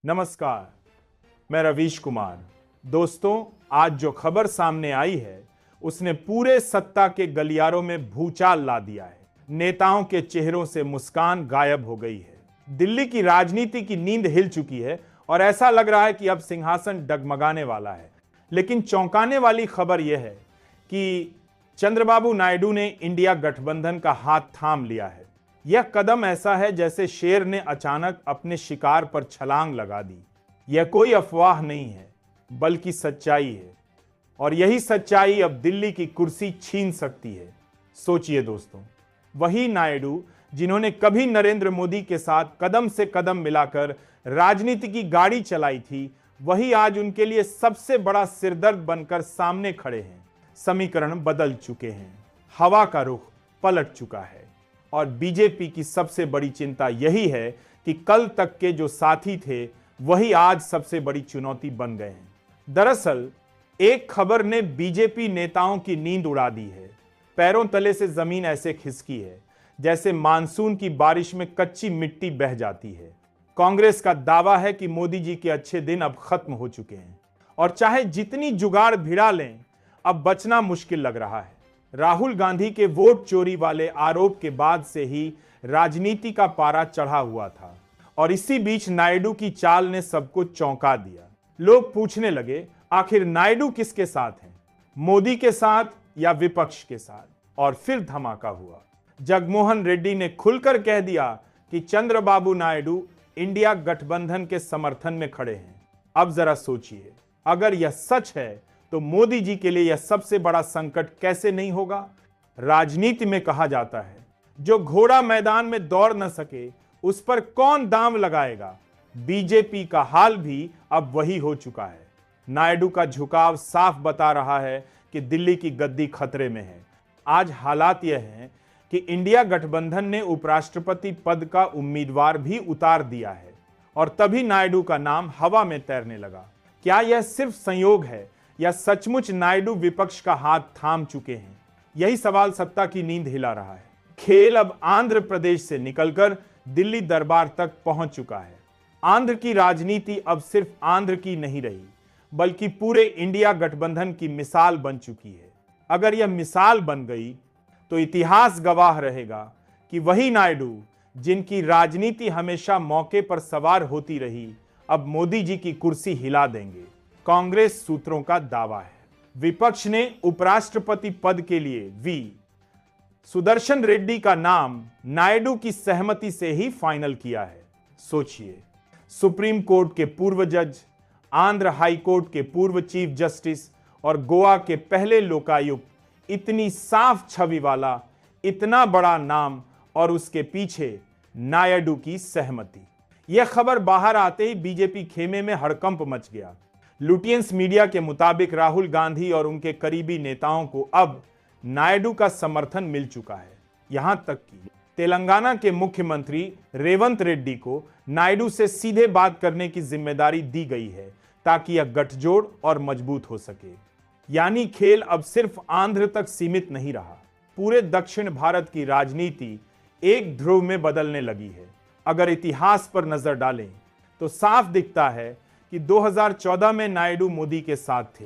नमस्कार, मैं रवीश कुमार। दोस्तों, आज जो खबर सामने आई है उसने पूरे सत्ता के गलियारों में भूचाल ला दिया है। नेताओं के चेहरों से मुस्कान गायब हो गई है। दिल्ली की राजनीति की नींद हिल चुकी है और ऐसा लग रहा है कि अब सिंहासन डगमगाने वाला है। लेकिन चौंकाने वाली खबर यह है कि चंद्रबाबू नायडू ने इंडिया गठबंधन का हाथ थाम लिया है। यह कदम ऐसा है जैसे शेर ने अचानक अपने शिकार पर छलांग लगा दी। यह कोई अफवाह नहीं है, बल्कि सच्चाई है, और यही सच्चाई अब दिल्ली की कुर्सी छीन सकती है। सोचिए दोस्तों, वही नायडू जिन्होंने कभी नरेंद्र मोदी के साथ कदम से कदम मिलाकर राजनीति की गाड़ी चलाई थी, वही आज उनके लिए सबसे बड़ा सिरदर्द बनकर सामने खड़े हैं। समीकरण बदल चुके हैं, हवा का रुख पलट चुका है, और बीजेपी की सबसे बड़ी चिंता यही है कि कल तक के जो साथी थे वही आज सबसे बड़ी चुनौती बन गए हैं। दरअसल एक खबर ने बीजेपी नेताओं की नींद उड़ा दी है। पैरों तले से जमीन ऐसे खिसकी है जैसे मानसून की बारिश में कच्ची मिट्टी बह जाती है। कांग्रेस का दावा है कि मोदी जी के अच्छे दिन अब खत्म हो चुके हैं, और चाहे जितनी जुगाड़ भिड़ा लें, अब बचना मुश्किल लग रहा है। राहुल गांधी के वोट चोरी वाले आरोप के बाद से ही राजनीति का पारा चढ़ा हुआ था, और इसी बीच नायडू की चाल ने सबको चौंका दिया। लोग पूछने लगे, आखिर नायडू किसके साथ हैं, मोदी के साथ या विपक्ष के साथ? और फिर धमाका हुआ। जगमोहन रेड्डी ने खुलकर कह दिया कि चंद्रबाबू नायडू इंडिया गठबंधन के समर्थन में खड़े हैं। अब जरा सोचिए, अगर यह सच है तो मोदी जी के लिए यह सबसे बड़ा संकट कैसे नहीं होगा। राजनीति में कहा जाता है, जो घोड़ा मैदान में दौड़ न सके उस पर कौन दांव लगाएगा। बीजेपी का हाल भी अब वही हो चुका है। नायडू का झुकाव साफ बता रहा है कि दिल्ली की गद्दी खतरे में है। आज हालात यह हैं कि इंडिया गठबंधन ने उपराष्ट्रपति पद का उम्मीदवार भी उतार दिया है, और तभी नायडू का नाम हवा में तैरने लगा। क्या यह सिर्फ संयोग है या सचमुच नायडू विपक्ष का हाथ थाम चुके हैं? यही सवाल सत्ता की नींद हिला रहा है। खेल अब आंध्र प्रदेश से निकलकर दिल्ली दरबार तक पहुंच चुका है। आंध्र की राजनीति अब सिर्फ आंध्र की नहीं रही, बल्कि पूरे इंडिया गठबंधन की मिसाल बन चुकी है। अगर यह मिसाल बन गई तो इतिहास गवाह रहेगा कि वही नायडू जिनकी राजनीति हमेशा मौके पर सवार होती रही, अब मोदी जी की कुर्सी हिला देंगे। कांग्रेस सूत्रों का दावा है। विपक्ष ने उपराष्ट्रपति पद के लिए सुदर्शन रेड्डी का नाम नायडू की सहमति से ही फाइनल किया है। सोचिए, सुप्रीम कोर्ट के पूर्व जज, आंध्र हाई कोर्ट के पूर्व चीफ जस्टिस और गोवा के पहले लोकायुक्त, इतनी साफ छवि वाला इतना बड़ा नाम, और उसके पीछे नायडू की सहमति। यह खबर बाहर आते ही बीजेपी खेमे में हड़कंप मच गया। लुटियंस मीडिया के मुताबिक राहुल गांधी और उनके करीबी नेताओं को अब नायडू का समर्थन मिल चुका है। यहां तक कि तेलंगाना के मुख्यमंत्री रेवंत रेड्डी को नायडू से सीधे बात करने की जिम्मेदारी दी गई है, ताकि यह गठजोड़ और मजबूत हो सके। यानी खेल अब सिर्फ आंध्र तक सीमित नहीं रहा, पूरे दक्षिण भारत की राजनीति एक ध्रुव में बदलने लगी है। अगर इतिहास पर नजर डालें तो साफ दिखता है कि 2014 में नायडू मोदी के साथ थे,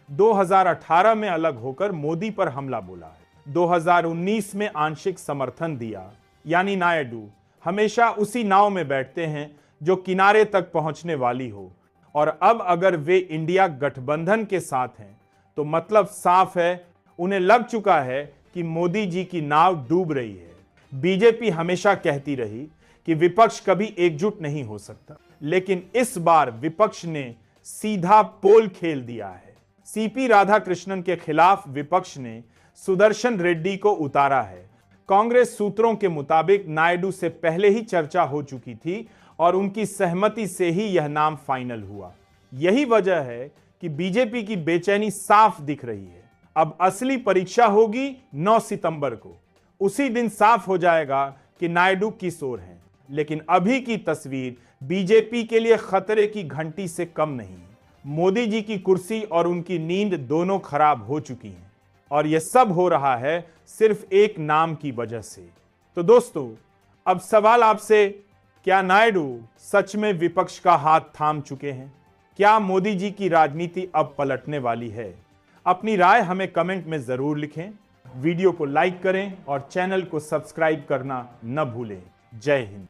2018 में अलग होकर मोदी पर हमला बोला है, 2019 में आंशिक समर्थन दिया। यानी नायडू हमेशा उसी नाव में बैठते हैं जो किनारे तक पहुंचने वाली हो। और अब अगर वे इंडिया गठबंधन के साथ हैं तो मतलब साफ है, उन्हें लग चुका है कि मोदी जी की नाव डूब रही है। बीजेपी हमेशा कहती रही कि विपक्ष कभी एकजुट नहीं हो सकता, लेकिन इस बार विपक्ष ने सीधा पोल खेल दिया है। सीपी राधाकृष्णन के खिलाफ विपक्ष ने सुदर्शन रेड्डी को उतारा है। कांग्रेस सूत्रों के मुताबिक नायडू से पहले ही चर्चा हो चुकी थी, और उनकी सहमति से ही यह नाम फाइनल हुआ। यही वजह है कि बीजेपी की बेचैनी साफ दिख रही है। अब असली परीक्षा होगी 9 सितंबर को। उसी दिन साफ हो जाएगा कि नायडू किस ओर हैं। लेकिन अभी की तस्वीर बीजेपी के लिए खतरे की घंटी से कम नहीं है। मोदी जी की कुर्सी और उनकी नींद दोनों खराब हो चुकी हैं, और यह सब हो रहा है सिर्फ एक नाम की वजह से। तो दोस्तों, अब सवाल आपसे क्या नायडू सच में विपक्ष का हाथ थाम चुके हैं? क्या मोदी जी की राजनीति अब पलटने वाली है? अपनी राय हमें कमेंट में जरूर लिखें। वीडियो को लाइक करें और चैनल को सब्सक्राइब करना न भूलें। जय हिंद।